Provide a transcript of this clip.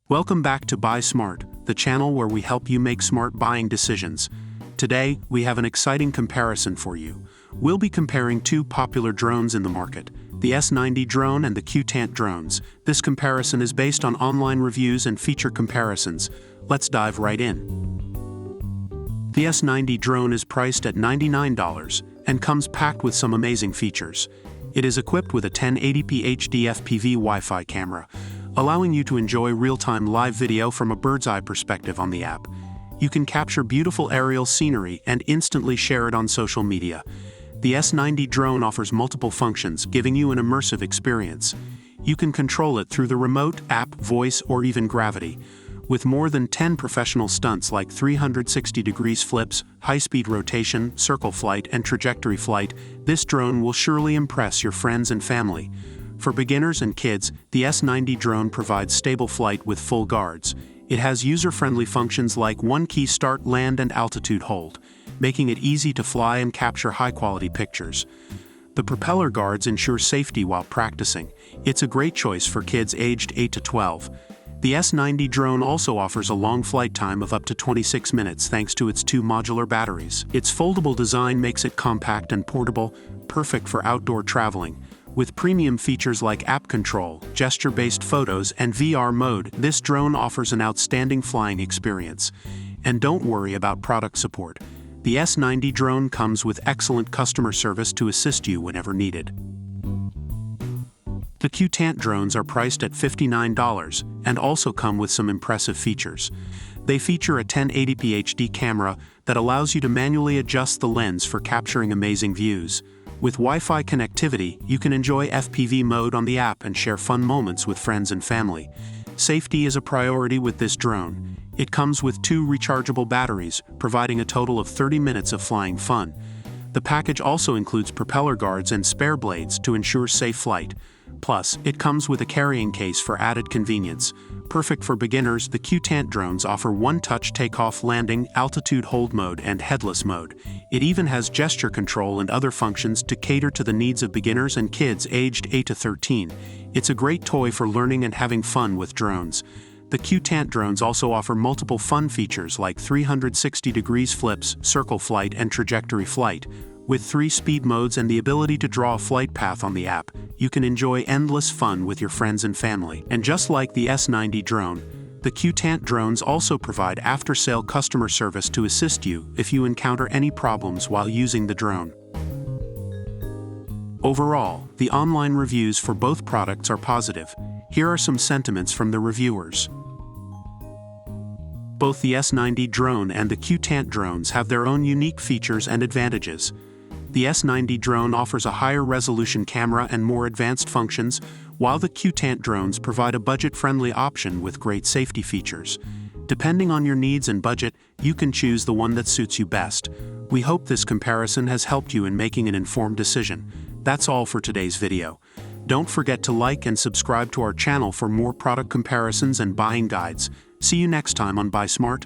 Welcome back to Buy Smart, the channel where we help you make smart buying decisions. Today, we have an exciting comparison for you. We'll be comparing two popular drones in the market, the S90 drone and the CuteAnt drones. This comparison is based on online reviews and feature comparisons. Let's dive right in. The S90 drone is priced at $99 and comes packed with some amazing features. It is equipped with a 1080p HD FPV Wi-Fi camera, allowing you to enjoy real-time live video from a bird's-eye perspective on the app. You can capture beautiful aerial scenery and instantly share it on social media. The S90 drone offers multiple functions, giving you an immersive experience. You can control it through the remote, app, voice, or even gravity. With more than 10 professional stunts like 360 degrees flips, high-speed rotation, circle flight, and trajectory flight, this drone will surely impress your friends and family. For beginners and kids, the S90 drone provides stable flight with full guards. It has user-friendly functions like one-key start, land, and altitude hold, making it easy to fly and capture high-quality pictures. The propeller guards ensure safety while practicing. It's a great choice for kids aged 8 to 12. The S90 drone also offers a long flight time of up to 26 minutes thanks to its two modular batteries. Its foldable design makes it compact and portable, perfect for outdoor traveling. With premium features like app control, gesture-based photos, and VR mode, this drone offers an outstanding flying experience. And don't worry about product support. The S90 drone comes with excellent customer service to assist you whenever needed. The CuteAnt drones are priced at $59 and also come with some impressive features. They feature a 1080p HD camera that allows you to manually adjust the lens for capturing amazing views. With Wi-Fi connectivity, you can enjoy FPV mode on the app and share fun moments with friends and family. Safety is a priority with this drone. It comes with two rechargeable batteries, providing a total of 30 minutes of flying fun. The package also includes propeller guards and spare blades to ensure safe flight. Plus, it comes with a carrying case for added convenience. Perfect for beginners, the CuteAnt drones offer one-touch takeoff, landing, altitude hold mode, and headless mode. It even has gesture control and other functions to cater to the needs of beginners and kids aged 8 to 13. It's a great toy for learning and having fun with drones. The CuteAnt drones also offer multiple fun features like 360 degrees flips, circle flight, and trajectory flight. With 3 speed modes and the ability to draw a flight path on the app, you can enjoy endless fun with your friends and family. And just like the S90 drone, the CuteAnt drones also provide after-sale customer service to assist you if you encounter any problems while using the drone. Overall, the online reviews for both products are positive. Here are some sentiments from the reviewers. Both the S90 drone and the CuteAnt drones have their own unique features and advantages. The S90 drone offers a higher resolution camera and more advanced functions, while the CuteAnt drones provide a budget-friendly option with great safety features. Depending on your needs and budget, you can choose the one that suits you best. We hope this comparison has helped you in making an informed decision. That's all for today's video. Don't forget to like and subscribe to our channel for more product comparisons and buying guides. See you next time on Buy Smart.